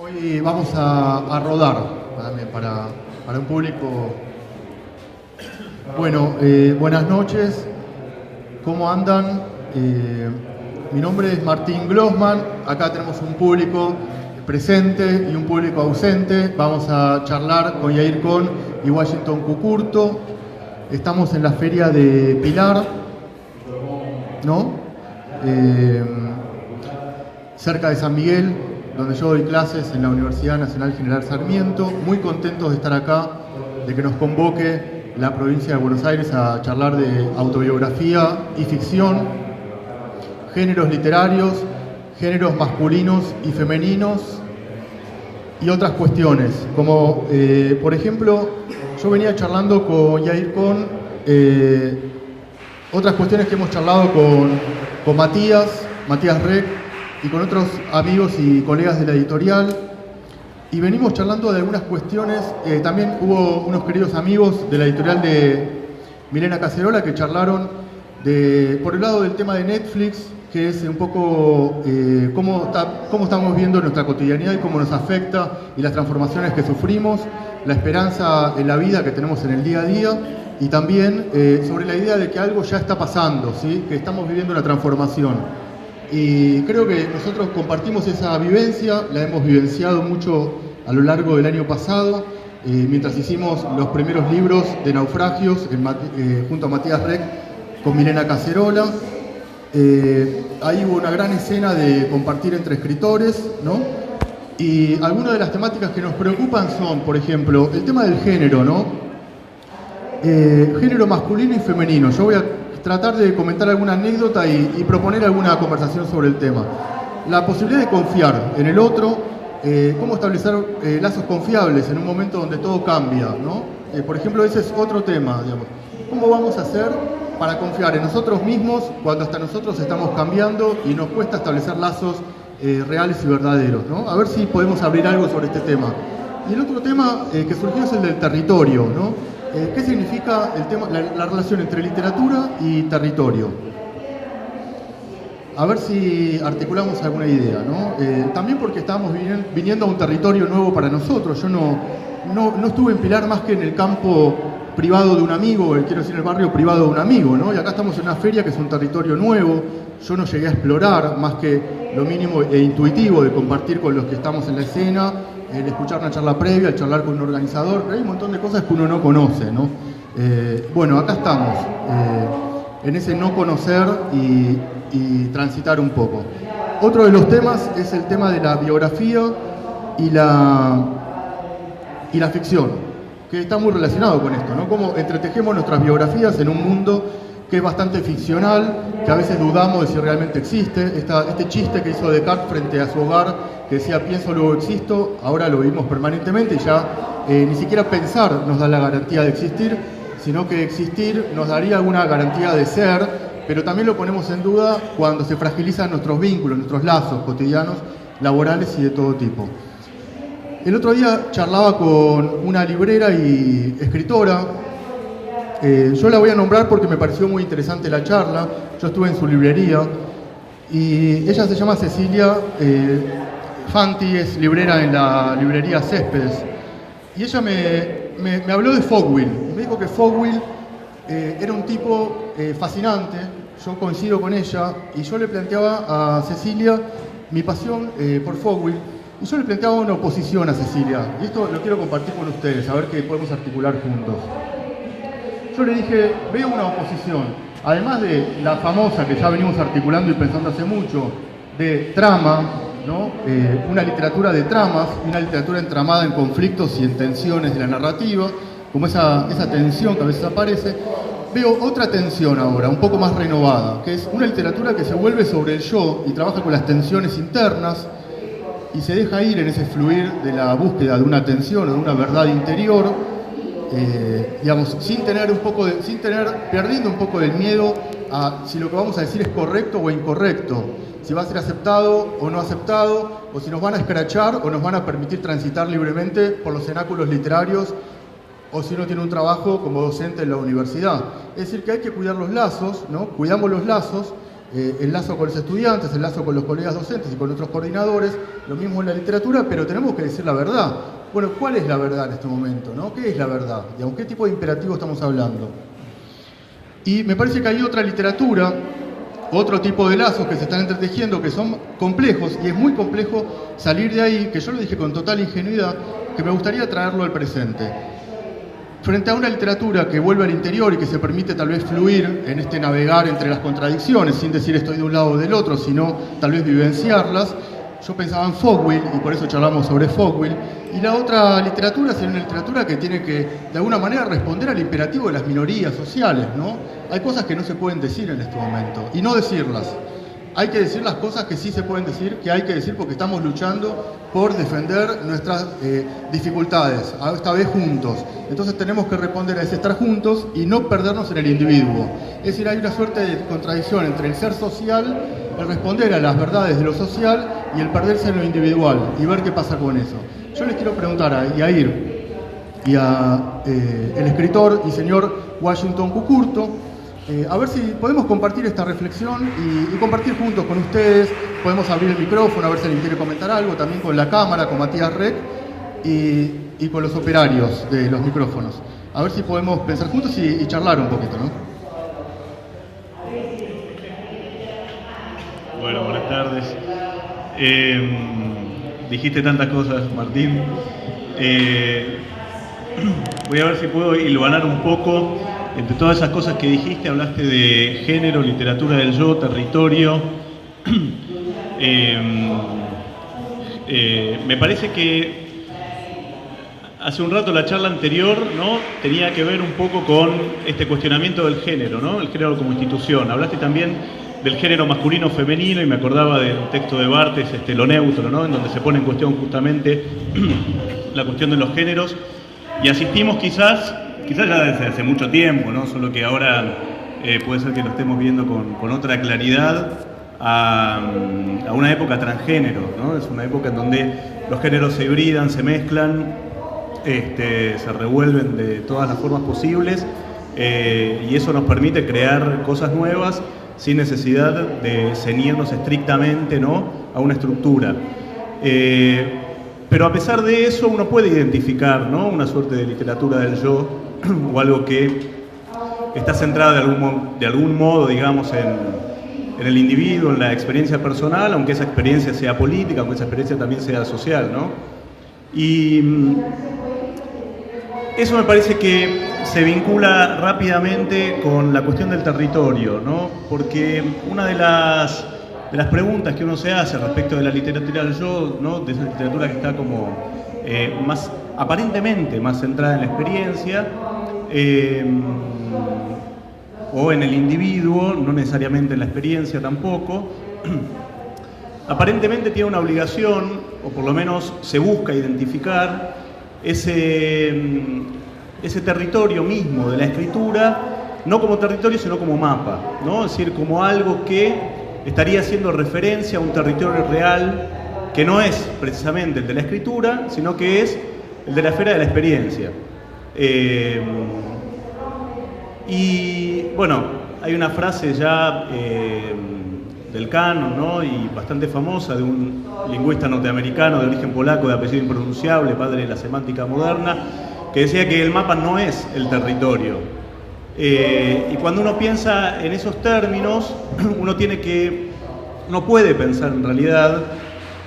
Hoy vamos a rodar para un público. Bueno, buenas noches, ¿cómo andan? Mi nombre es Martín Glossman, acá tenemos un público presente y un público ausente. Vamos a charlar con Yair Con y Washington Cucurto. Estamos en la feria de Pilar, ¿no? Cerca de San Miguel, donde yo doy clases en la Universidad Nacional General Sarmiento. Muy contentos de estar acá, de que nos convoque la provincia de Buenos Aires a charlar de autobiografía y ficción, géneros literarios, géneros masculinos y femeninos y otras cuestiones, como por ejemplo, yo venía charlando con Yair Con otras cuestiones que hemos charlado con Matías Rec y con otros amigos y colegas de la editorial, y venimos charlando de algunas cuestiones. También hubo unos queridos amigos de la editorial de Milena Cacerola que charlaron por el lado del tema de Netflix, que es un poco cómo estamos viendo nuestra cotidianidad y cómo nos afecta, y las transformaciones que sufrimos, la esperanza en la vida que tenemos en el día a día, y también sobre la idea de que algo ya está pasando, ¿sí? Que estamos viviendo una transformación. Y creo que nosotros compartimos esa vivencia, la hemos vivenciado mucho a lo largo del año pasado, mientras hicimos los primeros libros de naufragios junto a Matías Rec con Milena Cacerola. Ahí hubo una gran escena de compartir entre escritores, ¿no? Y algunas de las temáticas que nos preocupan son, por ejemplo, el tema del género, ¿no? Género masculino y femenino. Yo voy a tratar de comentar alguna anécdota y proponer alguna conversación sobre el tema. La posibilidad de confiar en el otro, cómo establecer lazos confiables en un momento donde todo cambia, ¿no? Por ejemplo, ese es otro tema, digamos. ¿Cómo vamos a hacer para confiar en nosotros mismos cuando hasta nosotros estamos cambiando y nos cuesta establecer lazos reales y verdaderos, ¿no? A ver si podemos abrir algo sobre este tema. Y el otro tema que surgió es el del territorio, ¿no? ¿Qué significa el tema, la relación entre literatura y territorio? A ver si articulamos alguna idea, ¿no? También porque estábamos viniendo a un territorio nuevo para nosotros. Yo no estuve en Pilar más que en el campo privado de un amigo, quiero decir, el barrio privado de un amigo, ¿no? Y acá estamos en una feria que es un territorio nuevo. Yo no llegué a explorar más que lo mínimo e intuitivo de compartir con los que estamos en la escena, el escuchar una charla previa, el charlar con un organizador, pero hay un montón de cosas que uno no conoce, ¿no? Bueno, acá estamos, en ese no conocer y transitar un poco. Otro de los temas es el tema de la biografía y la ficción, que está muy relacionado con esto, ¿no? Cómo entretejemos nuestras biografías en un mundo que es bastante ficcional, que a veces dudamos de si realmente existe. Este chiste que hizo Descartes frente a su hogar, que decía pienso luego existo, ahora lo vivimos permanentemente y ya ni siquiera pensar nos da la garantía de existir, sino que existir nos daría alguna garantía de ser, pero también lo ponemos en duda cuando se fragilizan nuestros vínculos, nuestros lazos cotidianos, laborales y de todo tipo. El otro día charlaba con una librera y escritora. Yo la voy a nombrar porque me pareció muy interesante la charla. Yo estuve en su librería y ella se llama Cecilia Fanti, es librera en la librería Céspedes. Y ella me habló de Fogwill. Me dijo que Fogwill era un tipo fascinante. Yo coincido con ella y yo le planteaba a Cecilia mi pasión por Fogwill. Y yo le planteaba una oposición a Cecilia. Y esto lo quiero compartir con ustedes, a ver qué podemos articular juntos. Yo le dije, veo una oposición, además de la famosa que ya venimos articulando y pensando hace mucho, de trama, ¿no? Una literatura de tramas, una literatura entramada en conflictos y en tensiones de la narrativa, como esa tensión que a veces aparece. Veo otra tensión ahora, un poco más renovada, que es una literatura que se vuelve sobre el yo y trabaja con las tensiones internas y se deja ir en ese fluir de la búsqueda de una tensión o de una verdad interior. Digamos, perdiendo un poco del miedo a si lo que vamos a decir es correcto o incorrecto, si va a ser aceptado o no aceptado, o si nos van a escrachar o nos van a permitir transitar libremente por los cenáculos literarios, o si uno tiene un trabajo como docente en la universidad. Es decir, que hay que cuidar los lazos, ¿no? Cuidamos los lazos, el lazo con los estudiantes, el lazo con los colegas docentes y con otros coordinadores, lo mismo en la literatura, pero tenemos que decir la verdad. Bueno, ¿cuál es la verdad en este momento, ¿no? ¿Qué es la verdad? Digamos, ¿qué tipo de imperativo estamos hablando? Y me parece que hay otra literatura, otro tipo de lazos que se están entretejiendo que son complejos, y es muy complejo salir de ahí, que yo lo dije con total ingenuidad, que me gustaría traerlo al presente. Frente a una literatura que vuelve al interior y que se permite tal vez fluir en este navegar entre las contradicciones, sin decir estoy de un lado o del otro, sino tal vez vivenciarlas, yo pensaba en Fogwill, y por eso charlamos sobre Fogwill, y la otra literatura sería una literatura que tiene que, de alguna manera, responder al imperativo de las minorías sociales, ¿no? Hay cosas que no se pueden decir en este momento, y no decirlas. Hay que decir las cosas que sí se pueden decir, que hay que decir porque estamos luchando por defender nuestras dificultades, esta vez juntos. Entonces tenemos que responder a ese estar juntos y no perdernos en el individuo. Es decir, hay una suerte de contradicción entre el ser social, el responder a las verdades de lo social y el perderse en lo individual y ver qué pasa con eso. Yo les quiero preguntar a Yair y a el escritor y señor Washington Cucurto, a ver si podemos compartir esta reflexión y compartir juntos con ustedes. Podemos abrir el micrófono, a ver si alguien quiere comentar algo, también con la cámara, con Matías Rec y con los operarios de los micrófonos. A ver si podemos pensar juntos y charlar un poquito, ¿no? Bueno, buenas tardes. Dijiste tantas cosas, Martín. Voy a ver si puedo hilvanar un poco entre todas esas cosas que dijiste. Hablaste de género, literatura del yo, territorio. Me parece que hace un rato la charla anterior, ¿no?, tenía que ver un poco con este cuestionamiento del género, ¿no?, el género como institución. Hablaste también del género masculino femenino y me acordaba del texto de Barthes, Lo neutro, ¿no?, en donde se pone en cuestión justamente la cuestión de los géneros, y asistimos quizás ya desde hace mucho tiempo, ¿no?, solo que ahora puede ser que lo estemos viendo con otra claridad a una época transgénero, ¿no? Es una época en donde los géneros se hibridan, se mezclan, se revuelven de todas las formas posibles, y eso nos permite crear cosas nuevas sin necesidad de ceñirnos estrictamente, ¿no?, a una estructura. Pero a pesar de eso uno puede identificar, ¿no?, una suerte de literatura del yo o algo que está centrada de algún modo, digamos, en el individuo, en la experiencia personal, aunque esa experiencia sea política, aunque esa experiencia también sea social, ¿no? Y eso me parece que se vincula rápidamente con la cuestión del territorio, ¿no? Porque una de las preguntas que uno se hace respecto de la literatura del yo, ¿no?, de esa literatura que está como aparentemente más centrada en la experiencia, o en el individuo, no necesariamente en la experiencia tampoco, aparentemente tiene una obligación, o por lo menos se busca identificar ese territorio mismo de la escritura, no como territorio sino como mapa, ¿no? Es decir, como algo que estaría haciendo referencia a un territorio real que no es precisamente el de la escritura, sino que es el de la esfera de la experiencia. Y bueno, hay una frase ya del canon, ¿no?, y bastante famosa, de un lingüista norteamericano de origen polaco, de apellido impronunciable, padre de la semántica moderna, que decía que el mapa no es el territorio. Y cuando uno piensa en esos términos, uno puede pensar en realidad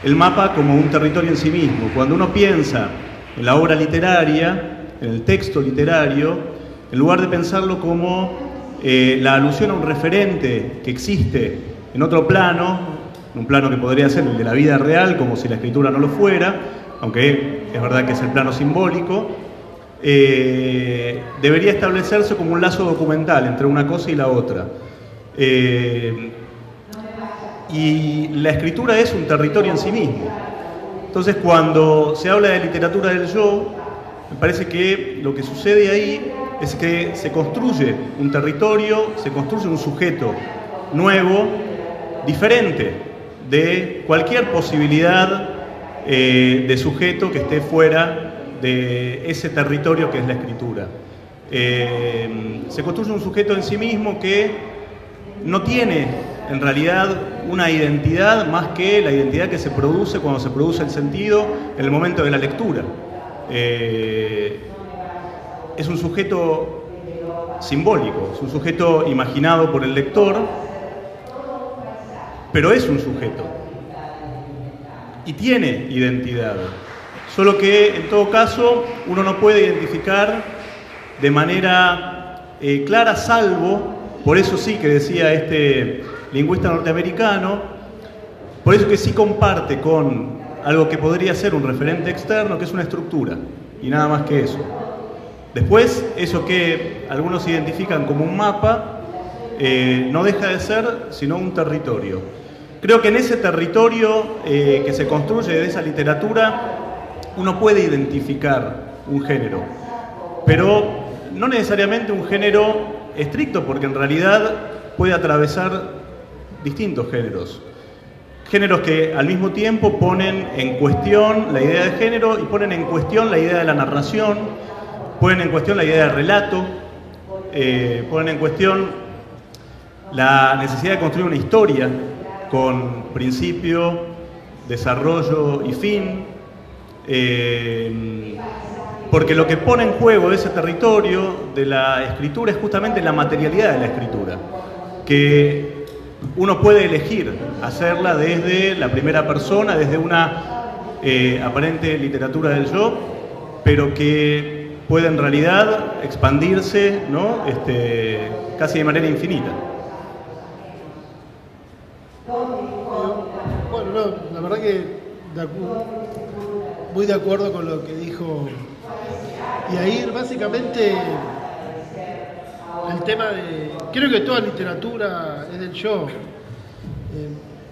el mapa como un territorio en sí mismo. Cuando uno piensa en la obra literaria, en el texto literario, en lugar de pensarlo como la alusión a un referente que existe en otro plano, un plano que podría ser el de la vida real, como si la escritura no lo fuera, aunque es verdad que es el plano simbólico, debería establecerse como un lazo documental entre una cosa y la otra. Y la escritura es un territorio en sí mismo. Entonces, cuando se habla de literatura del yo, me parece que lo que sucede ahí es que se construye un territorio, se construye un sujeto nuevo, diferente de cualquier posibilidad de sujeto que esté fuera de ese territorio que es la escritura. Se construye un sujeto en sí mismo que no tiene en realidad una identidad más que la identidad que se produce cuando se produce el sentido en el momento de la lectura. Es un sujeto simbólico, es un sujeto imaginado por el lector, pero es un sujeto y tiene identidad. Solo que, en todo caso, uno no puede identificar de manera clara, salvo, por eso sí que decía este lingüista norteamericano, por eso que sí comparte con algo que podría ser un referente externo, que es una estructura, y nada más que eso. Después, eso que algunos identifican como un mapa, no deja de ser sino un territorio. Creo que en ese territorio que se construye de esa literatura, uno puede identificar un género, pero no necesariamente un género estricto, porque en realidad puede atravesar distintos géneros. Géneros que al mismo tiempo ponen en cuestión la idea de género y ponen en cuestión la idea de la narración, ponen en cuestión la idea del relato, ponen en cuestión la necesidad de construir una historia con principio, desarrollo y fin, porque lo que pone en juego ese territorio de la escritura es justamente la materialidad de la escritura, que uno puede elegir hacerla desde la primera persona, desde una aparente literatura del yo, pero que puede en realidad expandirse, ¿no? Casi de manera infinita. Bueno, no, la verdad que muy de acuerdo con lo que dijo Yair. Básicamente el tema de... Creo que toda literatura es del yo.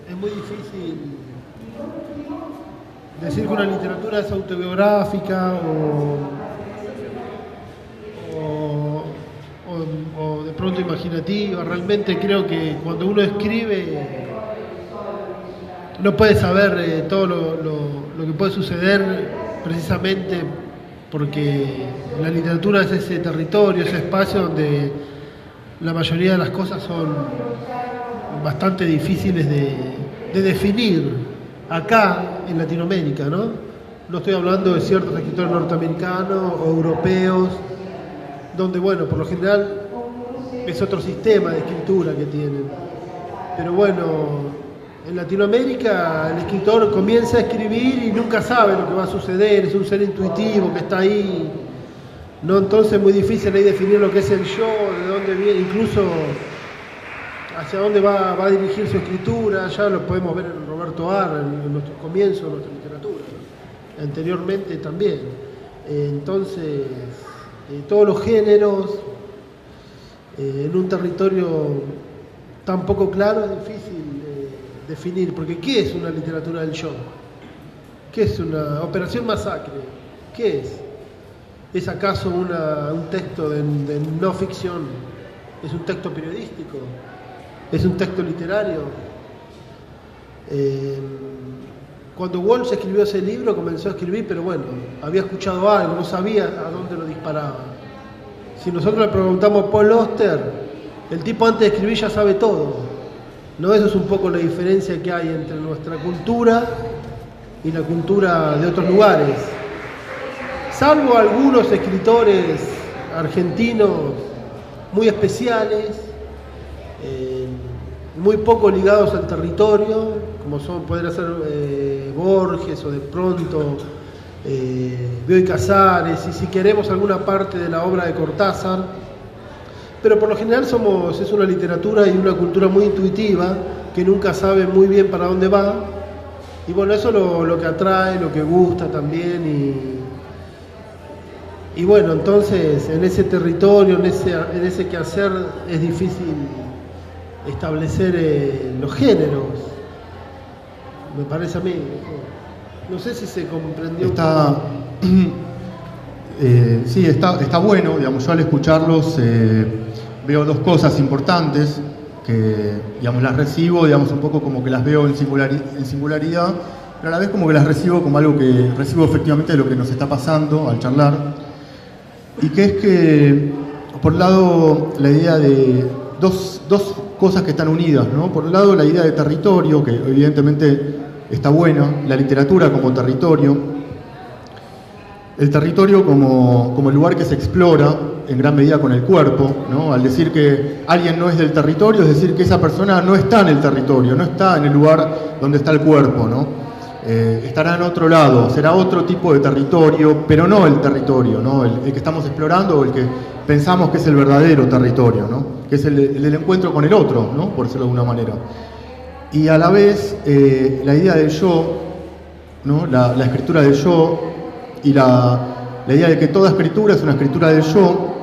Es muy difícil decir que una literatura es autobiográfica o de pronto imaginativa. Realmente creo que cuando uno escribe no puede saber todo lo que puede suceder, precisamente porque la literatura es ese territorio, ese espacio donde la mayoría de las cosas son bastante difíciles de definir acá en Latinoamérica, ¿no? No estoy hablando de ciertos escritores norteamericanos o europeos, donde, bueno, por lo general es otro sistema de escritura que tienen. Pero bueno, en Latinoamérica el escritor comienza a escribir y nunca sabe lo que va a suceder, es un ser intuitivo que está ahí, ¿no? Entonces es muy difícil ahí definir lo que es el yo, de dónde viene, incluso hacia dónde va a dirigir su escritura. Ya lo podemos ver en Roberto Arr, en nuestros comienzos de nuestra literatura, ¿no? Anteriormente también. Entonces, todos los géneros, en un territorio tan poco claro, es difícil definir, porque ¿qué es una literatura del yo? ¿Qué es una operación masacre? ¿Qué es? ¿Es acaso un texto de no ficción? ¿Es un texto periodístico? ¿Es un texto literario? Cuando Walsh escribió ese libro, comenzó a escribir, pero bueno, había escuchado algo, no sabía a dónde lo disparaba. Si nosotros le preguntamos a Paul Auster, el tipo antes de escribir ya sabe todo. ¿No? Eso es un poco la diferencia que hay entre nuestra cultura y la cultura de otros lugares. Salvo algunos escritores argentinos muy especiales, muy poco ligados al territorio, como podrían ser Borges o de pronto Bioy Casares, y si queremos alguna parte de la obra de Cortázar. Pero por lo general es una literatura y una cultura muy intuitiva, que nunca sabe muy bien para dónde va. Y bueno, eso es lo que atrae, lo que gusta también. Y bueno, entonces en ese territorio, en ese quehacer, es difícil establecer los géneros, me parece a mí. No sé si se comprendió. Sí, está bueno, digamos, yo al escucharlos veo dos cosas importantes que, digamos, las recibo, digamos, un poco como que las veo en singularidad, pero a la vez como que las recibo como algo que recibo efectivamente de lo que nos está pasando al charlar, y que es que, por un lado, la idea de dos cosas que están unidas, ¿no? Por un lado, la idea de territorio, que evidentemente está buena, la literatura como territorio, el territorio como el lugar que se explora en gran medida con el cuerpo, ¿no? Al decir que alguien no es del territorio, es decir que esa persona no está en el territorio, no está en el lugar donde está el cuerpo, ¿no? Estará en otro lado, será otro tipo de territorio, pero no el territorio, ¿no? El que estamos explorando o el que pensamos que es el verdadero territorio, ¿no? Que es el del encuentro con el otro, ¿no? Por decirlo de alguna manera. Y a la vez, la idea del yo, ¿no? La escritura del yo y la idea de que toda escritura es una escritura del yo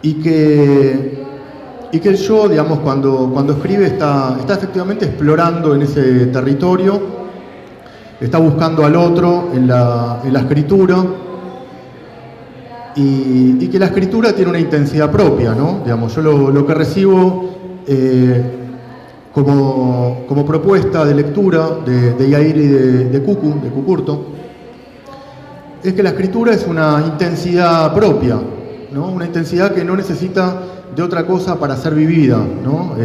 y que el yo, digamos, cuando escribe está efectivamente explorando en ese territorio, está buscando al otro en la escritura y que la escritura tiene una intensidad propia, ¿no? Digamos, yo lo que recibo como propuesta de lectura de Yair y de Cucurto, es que la escritura es una intensidad propia, ¿no? Una intensidad que no necesita de otra cosa para ser vivida, ¿no?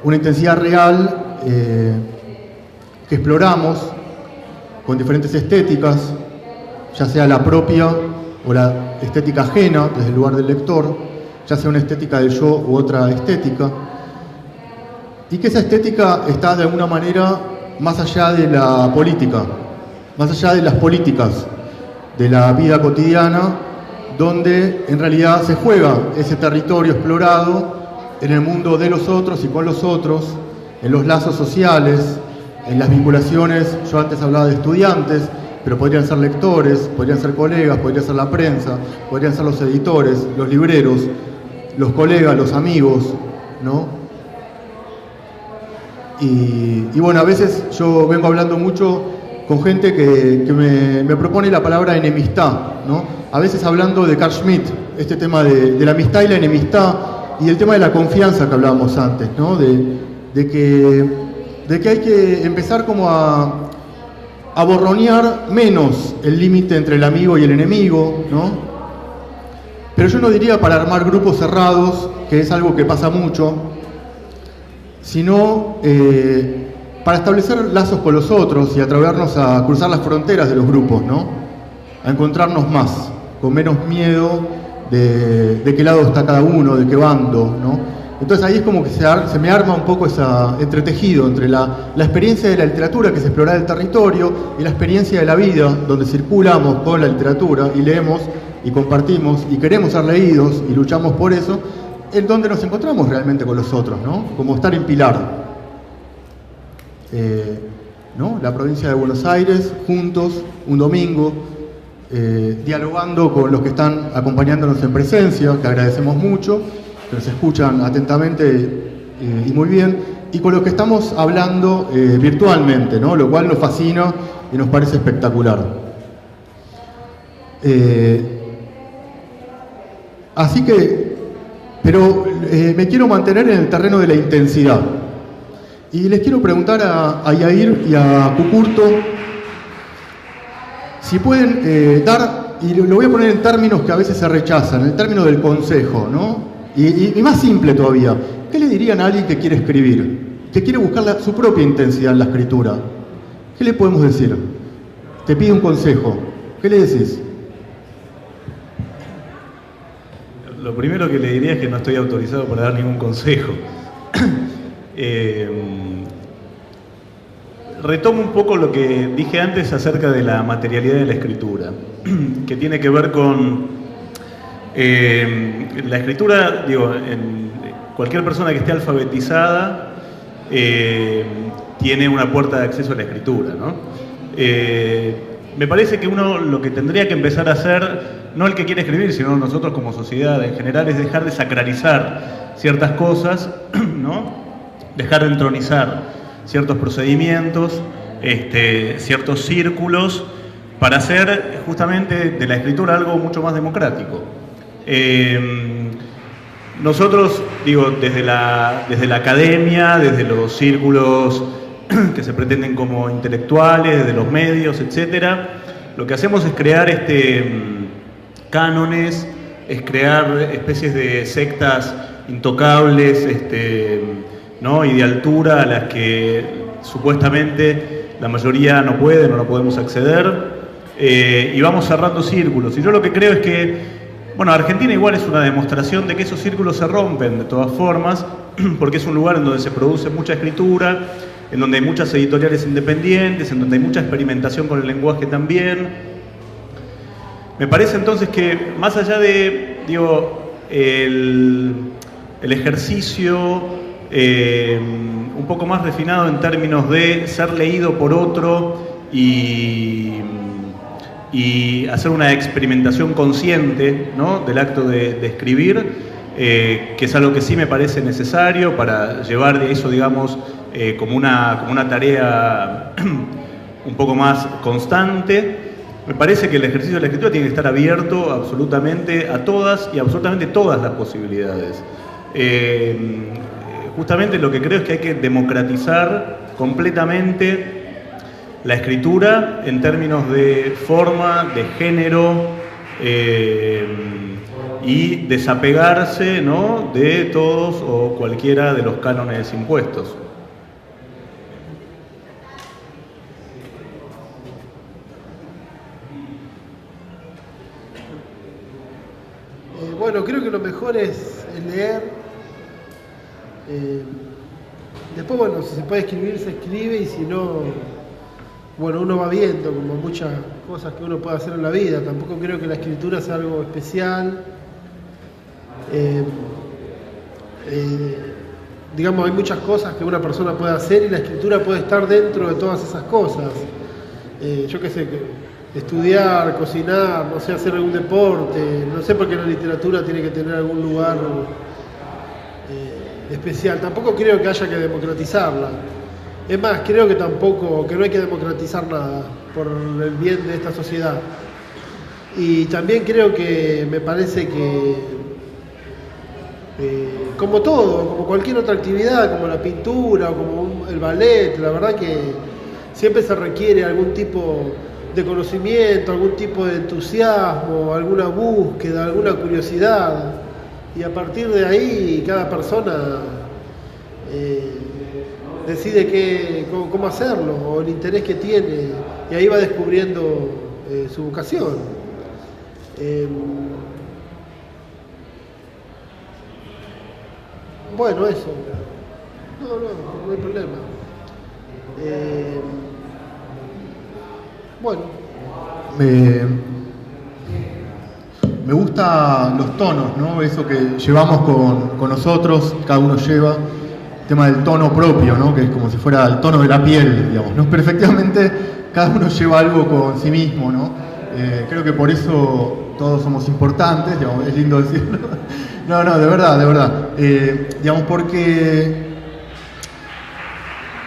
Una intensidad real que exploramos con diferentes estéticas, ya sea la propia o la estética ajena desde el lugar del lector, ya sea una estética del yo u otra estética, y que esa estética está de alguna manera más allá de la política, más allá de las políticas de la vida cotidiana, donde en realidad se juega ese territorio explorado en el mundo de los otros y con los otros, en los lazos sociales, en las vinculaciones. Yo antes hablaba de estudiantes, pero podrían ser lectores, podrían ser colegas, podría ser la prensa, podrían ser los editores, los libreros, los colegas, los amigos, ¿no? Y bueno, a veces yo vengo hablando mucho con gente que me propone la palabra enemistad, ¿no? A veces hablando de Carl Schmitt, este tema de la amistad y la enemistad, y el tema de la confianza que hablábamos antes, ¿no? De que hay que empezar como a borronear menos el límite entre el amigo y el enemigo, ¿no? Pero yo no diría para armar grupos cerrados, que es algo que pasa mucho, sino para establecer lazos con los otros y atrevernos a cruzar las fronteras de los grupos, ¿no? A encontrarnos más, con menos miedo de qué lado está cada uno, de qué bando, ¿no? Entonces ahí es como que se me arma un poco ese entretejido entre la experiencia de la literatura, que es explorar el territorio, y la experiencia de la vida, donde circulamos con la literatura y leemos y compartimos y queremos ser leídos y luchamos por eso, en donde nos encontramos realmente con los otros, ¿no? Como estar en Pilar, ¿no? La provincia de Buenos Aires, juntos, un domingo, dialogando con los que están acompañándonos en presencia, que agradecemos mucho, que nos escuchan atentamente y muy bien, y con los que estamos hablando virtualmente, ¿no? Lo cual nos fascina y nos parece espectacular. Así que, pero me quiero mantener en el terreno de la intensidad. Y les quiero preguntar a Yair y a Cucurto si pueden dar, y lo voy a poner en términos que a veces se rechazan, el término del consejo, ¿no? Y más simple todavía, ¿qué le dirían a alguien que quiere escribir, que quiere buscar su propia intensidad en la escritura? ¿Qué le podemos decir? Te pide un consejo, ¿qué le decís? Lo primero que le diría es que no estoy autorizado para dar ningún consejo. Retomo un poco lo que dije antes acerca de la materialidad de la escritura, que tiene que ver con la escritura, digo, cualquier persona que esté alfabetizada tiene una puerta de acceso a la escritura, ¿no? Me parece que uno lo que tendría que empezar a hacer, no el que quiere escribir, sino nosotros como sociedad en general, es dejar de sacralizar ciertas cosas, ¿no? Dejar de entronizar ciertos procedimientos, ciertos círculos, para hacer justamente de la escritura algo mucho más democrático. Nosotros, digo, desde la academia, desde los círculos que se pretenden como intelectuales, desde los medios, etcétera, lo que hacemos es crear cánones, es crear especies de sectas intocables, ¿no? Y de altura a las que supuestamente la mayoría no pueden o no podemos acceder, y vamos cerrando círculos. Y yo lo que creo es que, bueno, Argentina igual es una demostración de que esos círculos se rompen de todas formas, porque es un lugar en donde se produce mucha escritura, en donde hay muchas editoriales independientes, en donde hay mucha experimentación con el lenguaje también. Me parece entonces que más allá de, digo, el ejercicio un poco más refinado en términos de ser leído por otro y hacer una experimentación consciente, ¿no?, del acto de escribir, que es algo que sí me parece necesario para llevar de eso, digamos, como una tarea un poco más constante. Me parece que el ejercicio de la escritura tiene que estar abierto absolutamente a todas y absolutamente todas las posibilidades. Justamente lo que creo es que hay que democratizar completamente la escritura en términos de forma, de género, y desapegarse, ¿no?, de todos o cualquiera de los cánones impuestos. Bueno, creo que lo mejor es leer. Después, bueno, si se puede escribir, se escribe, y si no, bueno, uno va viendo como muchas cosas que uno puede hacer en la vida. Tampoco creo que la escritura sea algo especial. Digamos, hay muchas cosas que una persona puede hacer y la escritura puede estar dentro de todas esas cosas. Yo qué sé, estudiar, cocinar, no sé, hacer algún deporte, no sé por qué la literatura tiene que tener algún lugar especial. Tampoco creo que haya que democratizarla. Es más, creo que no hay que democratizar nada por el bien de esta sociedad. Y también creo que me parece que como todo, como cualquier otra actividad, como la pintura o como el ballet, la verdad que siempre se requiere algún tipo de conocimiento, algún tipo de entusiasmo, alguna búsqueda, alguna curiosidad, y a partir de ahí cada persona decide cómo hacerlo o el interés que tiene, y ahí va descubriendo su vocación. Bueno, eso. No hay problema. Bueno. Me gustan los tonos, ¿no? Eso que llevamos con nosotros, cada uno lleva el tema del tono propio, ¿no? Que es como si fuera el tono de la piel, digamos, ¿no? Pero efectivamente cada uno lleva algo con sí mismo, ¿no? Creo que por eso todos somos importantes, digamos, es lindo decirlo. No, de verdad. Digamos, porque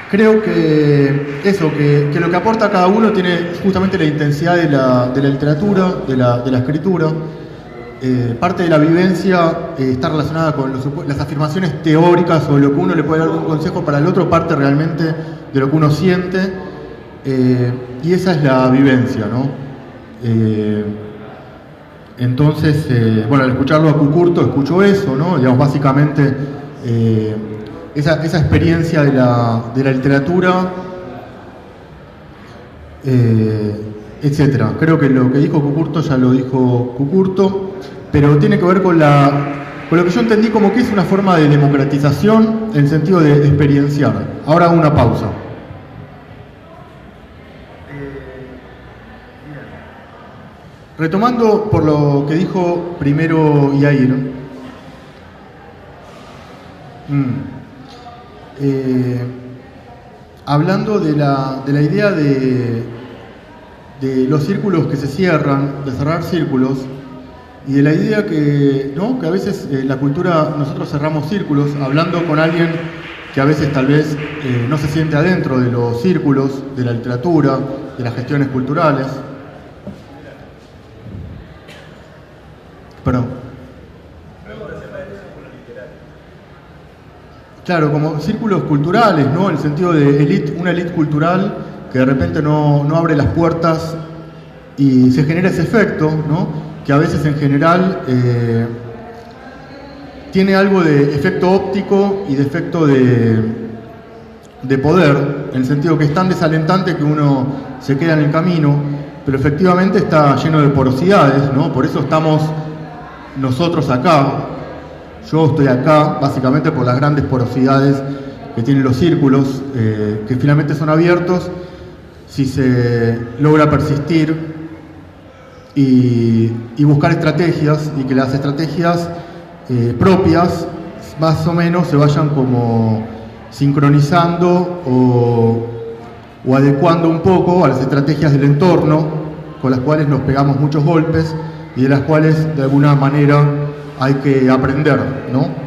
creo que eso, que lo que aporta cada uno tiene justamente la intensidad de la literatura, de la escritura. Parte de la vivencia está relacionada con las afirmaciones teóricas o lo que uno le puede dar algún consejo para el otro, parte realmente de lo que uno siente, y esa es la vivencia, ¿no? Entonces, bueno, al escucharlo a Cucurto, escucho eso, ¿no? Digamos, básicamente esa experiencia de la literatura, etcétera. Creo que lo que dijo Cucurto ya lo dijo Cucurto, pero tiene que ver con lo que yo entendí como que es una forma de democratización en el sentido de experienciar. Ahora hago una pausa. Retomando por lo que dijo primero Yair, hablando de la idea de los círculos que se cierran, de cerrar círculos, y de la idea que a veces la cultura, nosotros cerramos círculos, hablando con alguien que a veces tal vez no se siente adentro de los círculos, de la literatura, de las gestiones culturales. Perdón. Claro, como círculos culturales, ¿no? En el sentido de una élite cultural que de repente no abre las puertas y se genera ese efecto, ¿no? Que a veces en general tiene algo de efecto óptico y de efecto de poder, en el sentido que es tan desalentante que uno se queda en el camino, pero efectivamente está lleno de porosidades, ¿no? Por eso estamos nosotros acá. Yo estoy acá básicamente por las grandes porosidades que tienen los círculos, que finalmente son abiertos si se logra persistir y buscar estrategias, y que las estrategias propias más o menos se vayan como sincronizando o adecuando un poco a las estrategias del entorno, con las cuales nos pegamos muchos golpes y de las cuales de alguna manera hay que aprender, ¿no?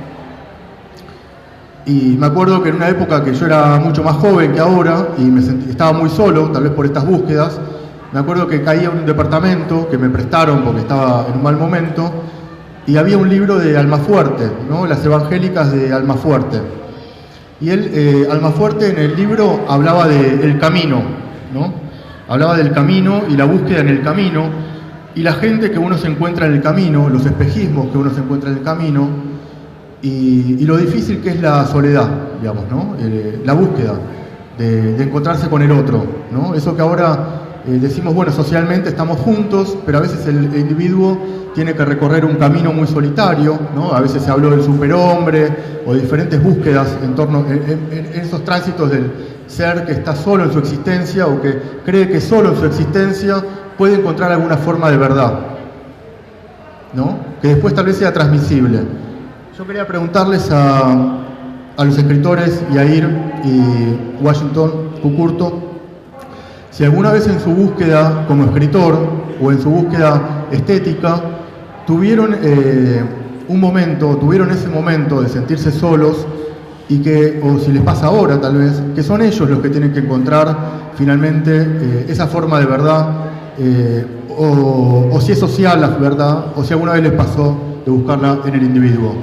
Y me acuerdo que en una época que yo era mucho más joven que ahora y estaba muy solo, tal vez por estas búsquedas, me acuerdo que caía en un departamento que me prestaron porque estaba en un mal momento, y había un libro de Almafuerte, ¿no? Las evangélicas de Almafuerte. Y él, Almafuerte, en el libro hablaba del camino, ¿no? Hablaba del camino y la búsqueda en el camino, y la gente que uno se encuentra en el camino, los espejismos que uno se encuentra en el camino, y lo difícil que es la soledad, digamos, ¿no? La búsqueda de encontrarse con el otro, ¿no? Eso que ahora decimos, bueno, socialmente estamos juntos, pero a veces el individuo tiene que recorrer un camino muy solitario, ¿no? A veces se habló del superhombre o de diferentes búsquedas en torno en esos tránsitos del ser que está solo en su existencia o que cree que solo en su existencia puede encontrar alguna forma de verdad, ¿no? Que después tal vez sea transmisible. Yo quería preguntarles a los escritores Yair y Washington Cucurto si alguna vez en su búsqueda como escritor o en su búsqueda estética tuvieron ese momento de sentirse solos y o si les pasa ahora tal vez, que son ellos los que tienen que encontrar finalmente esa forma de verdad, o si es social la verdad, o si alguna vez les pasó de buscarla en el individuo.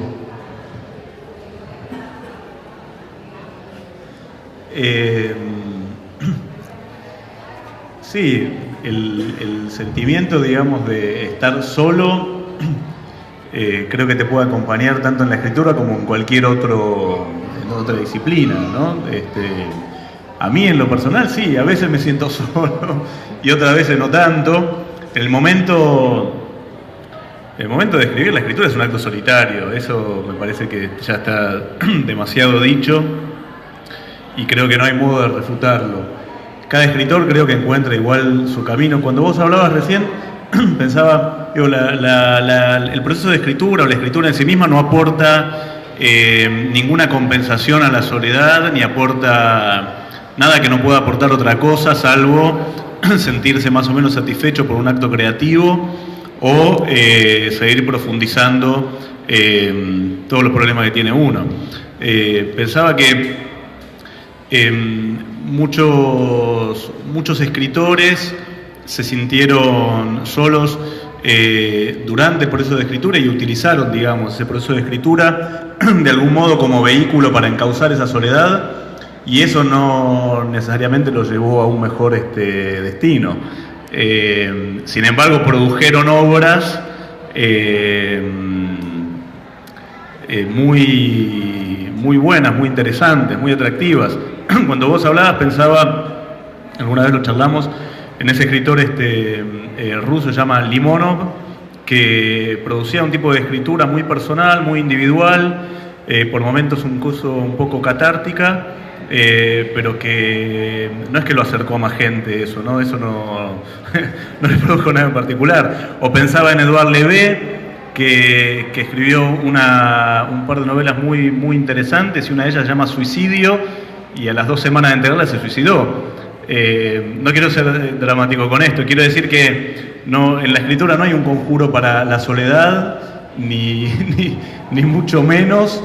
Sí, el sentimiento, digamos, de estar solo, creo que te puede acompañar tanto en la escritura como en cualquier otra disciplina, ¿no? A mí en lo personal sí, a veces me siento solo y otras veces no tanto. El momento de escribir, la escritura es un acto solitario, eso me parece que ya está demasiado dicho y creo que no hay modo de refutarlo. Cada escritor creo que encuentra igual su camino. Cuando vos hablabas recién, pensaba, digo, el proceso de escritura o la escritura en sí misma no aporta ninguna compensación a la soledad, ni aporta nada que no pueda aportar otra cosa, salvo sentirse más o menos satisfecho por un acto creativo o seguir profundizando todos los problemas que tiene uno. Pensaba que muchos escritores se sintieron solos durante el proceso de escritura y utilizaron, digamos, ese proceso de escritura de algún modo como vehículo para encauzar esa soledad, y eso no necesariamente lo llevó a un mejor destino. Sin embargo, produjeron obras muy buenas, muy interesantes, muy atractivas. Cuando vos hablabas pensaba, alguna vez lo charlamos, en ese escritor ruso se llama Limonov, que producía un tipo de escritura muy personal, muy individual, por momentos un poco catártica, pero que no es que lo acercó a más gente eso no no le produjo nada en particular. O pensaba en Edouard Levé, que escribió un par de novelas muy interesantes, y una de ellas se llama Suicidio, y a las 2 semanas de entregarla se suicidó. No quiero ser dramático con esto, quiero decir que en la escritura no hay un conjuro para la soledad, ni mucho menos,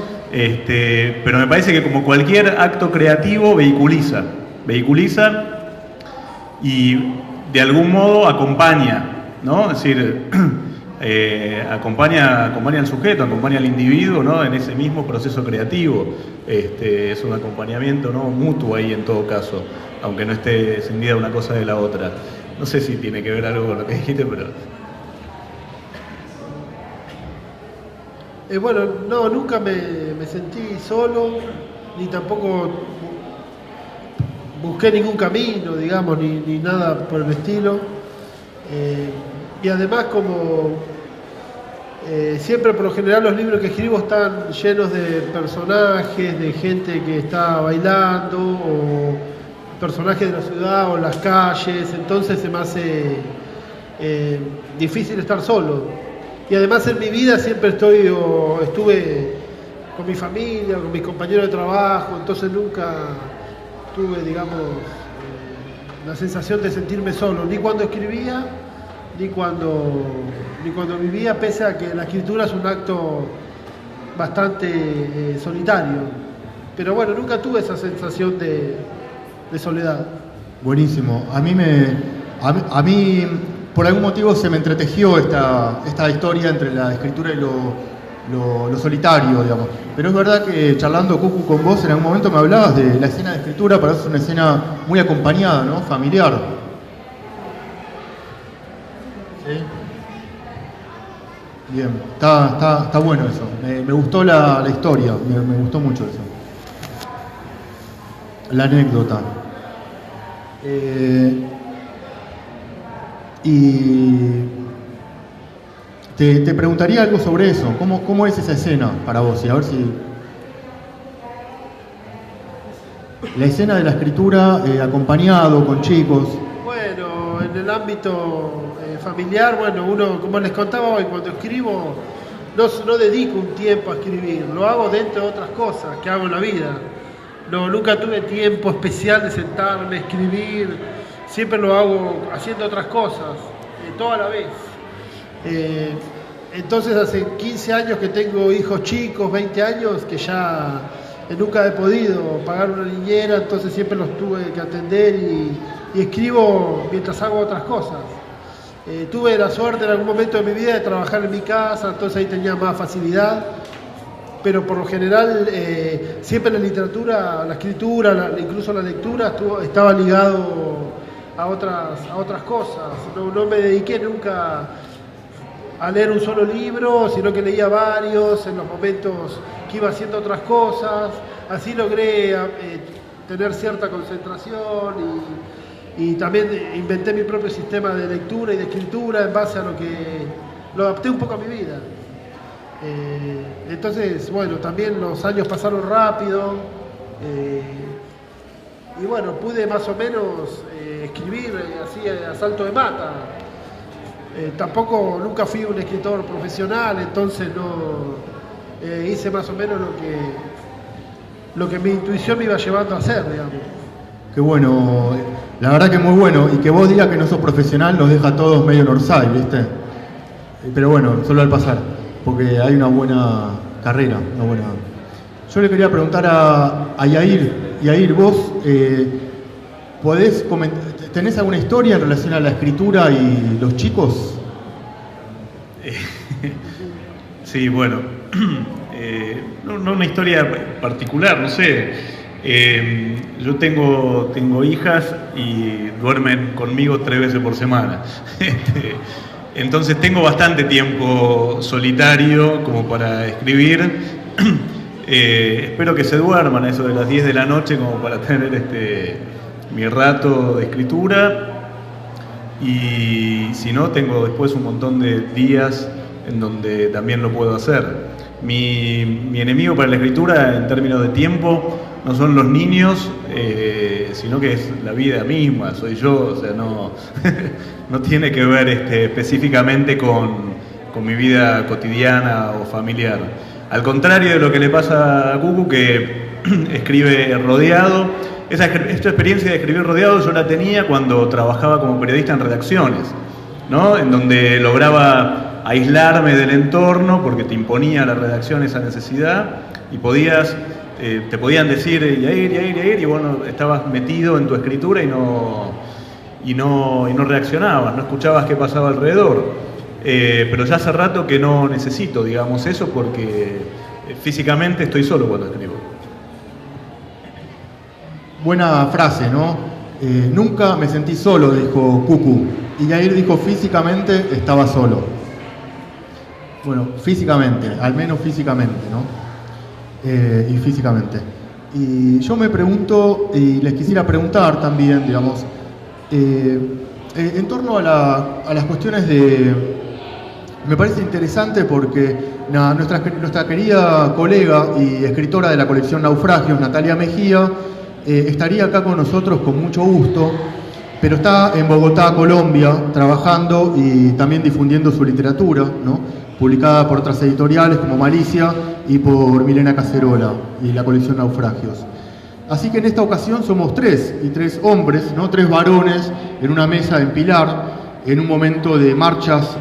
pero me parece que como cualquier acto creativo vehiculiza y de algún modo acompaña, ¿no? Es decir, acompaña al sujeto, acompaña al individuo, ¿no? En ese mismo proceso creativo. Es un acompañamiento, ¿no? Mutuo ahí en todo caso, aunque no esté cindida una cosa de la otra. No sé si tiene que ver algo con lo que dijiste, pero... Bueno, no, nunca me sentí solo, ni tampoco busqué ningún camino, digamos, ni nada por el estilo. Y además como siempre por lo general los libros que escribo están llenos de personajes, de gente que está bailando, o personajes de la ciudad o las calles, entonces se me hace difícil estar solo. Y además en mi vida siempre estuve con mi familia, con mis compañeros de trabajo, entonces nunca tuve, digamos, la sensación de sentirme solo, ni cuando escribía, ni cuando vivía, pese a que la escritura es un acto bastante solitario. Pero bueno, nunca tuve esa sensación de soledad. Buenísimo. A mí por algún motivo se me entretejió esta historia entre la escritura y lo solitario, digamos. Pero es verdad que charlando, Cucu, con vos, en algún momento me hablabas de la escena de escritura, para eso es una escena muy acompañada, ¿no? Familiar. ¿Sí? Bien, está bueno eso. Me gustó la historia, me gustó mucho eso. La anécdota. Y te preguntaría algo sobre eso. ¿Cómo es esa escena para vos? Y a ver si... La escena de la escritura acompañado con chicos. Bueno, en el ámbito familiar, bueno, uno, como les contaba hoy, cuando escribo no dedico un tiempo a escribir, lo hago dentro de otras cosas que hago en la vida. Nunca tuve tiempo especial de sentarme, escribir, siempre lo hago haciendo otras cosas, toda la vez. Entonces hace 15 años que tengo hijos chicos, 20 años, que ya nunca he podido pagar una niñera, entonces siempre los tuve que atender y escribo mientras hago otras cosas. Tuve la suerte en algún momento de mi vida de trabajar en mi casa, entonces ahí tenía más facilidad. Pero por lo general siempre la literatura, la escritura, incluso la lectura estaba ligado a otras cosas. No me dediqué nunca a leer un solo libro, sino que leía varios en los momentos que iba haciendo otras cosas. Así logré tener cierta concentración y también inventé mi propio sistema de lectura y de escritura en base a lo adapté un poco a mi vida. Entonces, bueno, también los años pasaron rápido y bueno, pude más o menos escribir así a salto de mata. Tampoco nunca fui un escritor profesional, entonces hice más o menos lo que mi intuición me iba llevando a hacer, digamos. Qué bueno, la verdad que muy bueno, y que vos digas que no sos profesional nos deja a todos medio en Orsay, ¿viste? Pero bueno, solo al pasar, porque hay una buena carrera, una buena... Yo le quería preguntar a Yair. Yair, vos ¿tenés alguna historia en relación a la escritura y los chicos? Sí, bueno, no una historia particular, no sé. Yo tengo hijas y duermen conmigo 3 veces por semana. Entonces tengo bastante tiempo solitario como para escribir. Espero que se duerman a eso de las 10 de la noche como para tener mi rato de escritura. Y si no, tengo después un montón de días en donde también lo puedo hacer. Mi enemigo para la escritura en términos de tiempo no son los niños, sino que es la vida misma, soy yo, o sea, no tiene que ver específicamente con mi vida cotidiana o familiar. Al contrario de lo que le pasa a Cucu, que escribe rodeado. Esta experiencia de escribir rodeado yo la tenía cuando trabajaba como periodista en redacciones, ¿no? En donde lograba aislarme del entorno porque te imponía la redacción esa necesidad y te podían decir Yair, y bueno, estabas metido en tu escritura y no reaccionabas, no escuchabas qué pasaba alrededor. Pero ya hace rato que no necesito, digamos, eso porque físicamente estoy solo cuando escribo. Buena frase, ¿no? Nunca me sentí solo, dijo Cucu. Y Yair dijo, físicamente estaba solo. Bueno, físicamente, al menos físicamente, ¿no? Y físicamente. Y yo me pregunto, y les quisiera preguntar también, digamos, en torno a las cuestiones de... Me parece interesante porque nuestra querida colega y escritora de la colección Naufragios, Natalia Mejía, estaría acá con nosotros con mucho gusto, pero está en Bogotá, Colombia, trabajando y también difundiendo su literatura, ¿no? Publicada por otras editoriales como Malicia y por Milena Cacerola y la colección Naufragios. Así que en esta ocasión somos tres hombres, ¿no? Tres varones en una mesa en Pilar, en un momento de marchas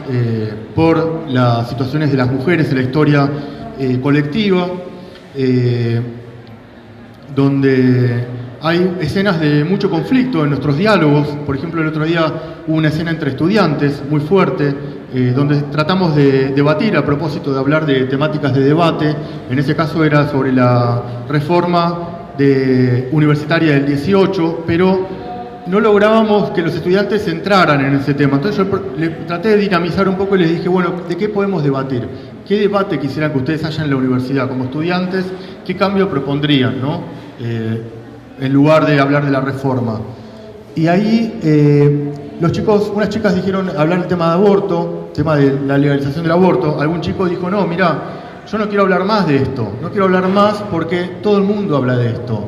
por las situaciones de las mujeres en la historia colectiva, donde hay escenas de mucho conflicto en nuestros diálogos. Por ejemplo, el otro día hubo una escena entre estudiantes muy fuerte, donde tratamos de debatir a propósito de hablar de temáticas de debate. En ese caso era sobre la reforma universitaria del 18, pero no lográbamos que los estudiantes entraran en ese tema. Entonces yo le traté de dinamizar un poco y les dije, bueno, ¿de qué podemos debatir? ¿Qué debate quisieran que ustedes hayan en la universidad como estudiantes? ¿Qué cambio propondrían, ¿no? En lugar de hablar de la reforma? Y ahí unas chicas dijeron hablar del tema de aborto, tema de la legalización del aborto. Algún chico dijo, no, mirá, yo no quiero hablar más de esto, no quiero hablar más porque todo el mundo habla de esto.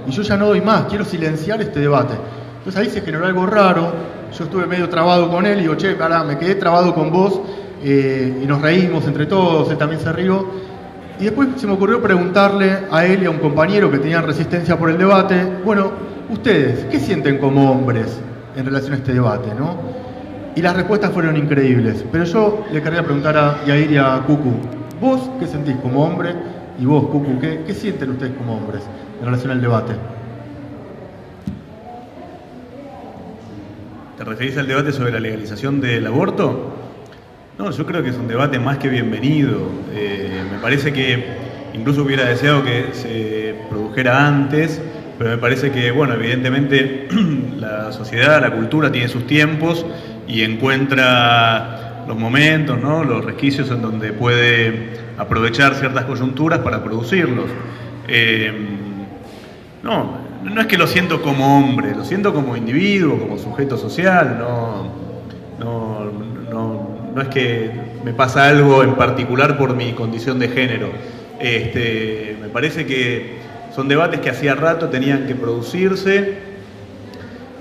Y yo ya no doy más, quiero silenciar este debate. Entonces ahí se generó algo raro, yo estuve medio trabado con él y digo, che, pará, me quedé trabado con vos, y nos reímos entre todos, él también se rió. Y después se me ocurrió preguntarle a él y a un compañero que tenían resistencia por el debate, bueno, ustedes, ¿qué sienten como hombres en relación a este debate, no? Y las respuestas fueron increíbles, pero yo le quería preguntar a Yair y a Cucu, ¿vos qué sentís como hombre? Y vos, Cucu, ¿qué sienten ustedes como hombres en relación al debate? ¿Te referís al debate sobre la legalización del aborto? No, yo creo que es un debate más que bienvenido. Me parece que incluso hubiera deseado que se produjera antes, pero me parece que, bueno, evidentemente la sociedad, la cultura tiene sus tiempos y encuentra los momentos, ¿no? Los resquicios en donde puede aprovechar ciertas coyunturas para producirlos. No es que lo siento como hombre, lo siento como individuo, como sujeto social, no es que me pasa algo en particular por mi condición de género. Me parece que son debates que hacía rato tenían que producirse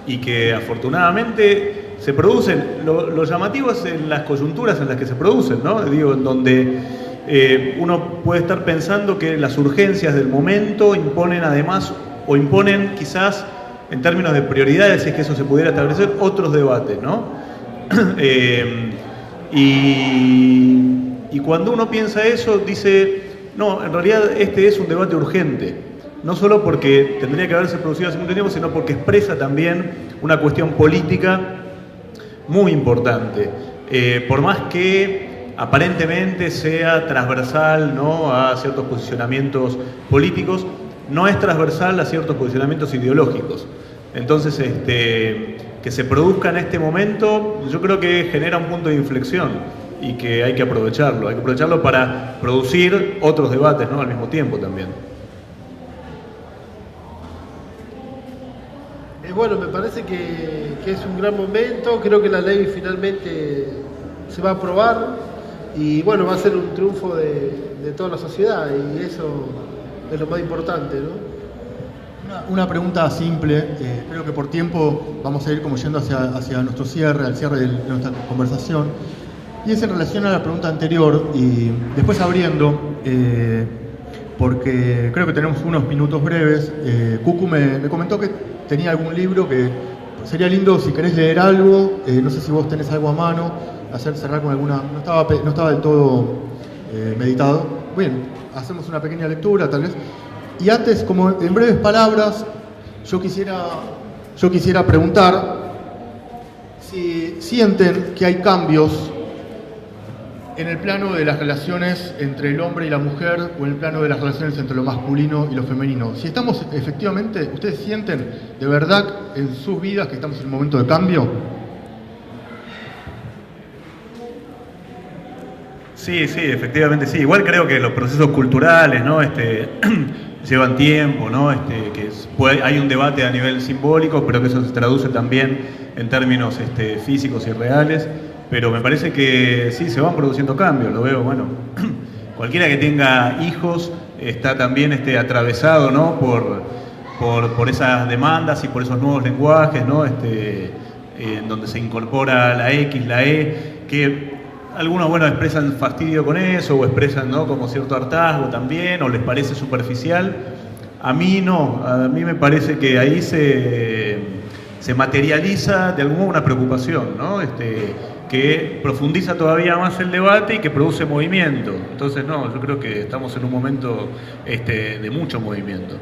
y que afortunadamente se producen. Lo llamativo es en las coyunturas en las que se producen, ¿no? Digo, en donde uno puede estar pensando que las urgencias del momento imponen además, o imponen quizás en términos de prioridades, si es que eso se pudiera establecer, otros debates, ¿no? Y cuando uno piensa eso, dice, no, en realidad este es un debate urgente, no solo porque tendría que haberse producido hace mucho tiempo, sino porque expresa también una cuestión política muy importante. Por más que aparentemente sea transversal, ¿no?, a ciertos posicionamientos políticos, no es transversal a ciertos posicionamientos ideológicos. Entonces, que se produzca en este momento, yo creo que genera un punto de inflexión y que hay que aprovecharlo para producir otros debates, ¿no?, al mismo tiempo también. Bueno, me parece que es un gran momento, creo que la ley finalmente se va a aprobar y bueno, va a ser un triunfo de toda la sociedad y eso es lo más importante, ¿no? Una pregunta simple, creo que por tiempo vamos a ir como yendo hacia nuestro cierre, al cierre de nuestra conversación, y es en relación a la pregunta anterior y después abriendo, porque creo que tenemos unos minutos breves. Cucu me comentó que tenía algún libro que sería lindo si querés leer algo, no sé si vos tenés algo a mano, cerrar con alguna, no estaba del todo meditado. Bien, hacemos una pequeña lectura tal vez. Y antes, como en breves palabras, yo quisiera preguntar si sienten que hay cambios en el plano de las relaciones entre el hombre y la mujer o en el plano de las relaciones entre lo masculino y lo femenino. Si estamos efectivamente, ¿ustedes sienten de verdad en sus vidas que estamos en un momento de cambio? Sí, sí, efectivamente sí. Igual creo que los procesos culturales, ¿no? Llevan tiempo, ¿no? Hay un debate a nivel simbólico, pero que eso se traduce también en términos físicos y reales. Pero me parece que sí, se van produciendo cambios. Lo veo, bueno, cualquiera que tenga hijos está también atravesado, ¿no? por esas demandas y por esos nuevos lenguajes, ¿no? En donde se incorpora la X, la E, que algunos, bueno, expresan fastidio con eso, o expresan, ¿no?, como cierto hartazgo también, o les parece superficial. A mí no, a mí me parece que ahí se materializa de algún modo una preocupación, ¿no? Que profundiza todavía más el debate y que produce movimiento. Entonces, no, yo creo que estamos en un momento de mucho movimiento.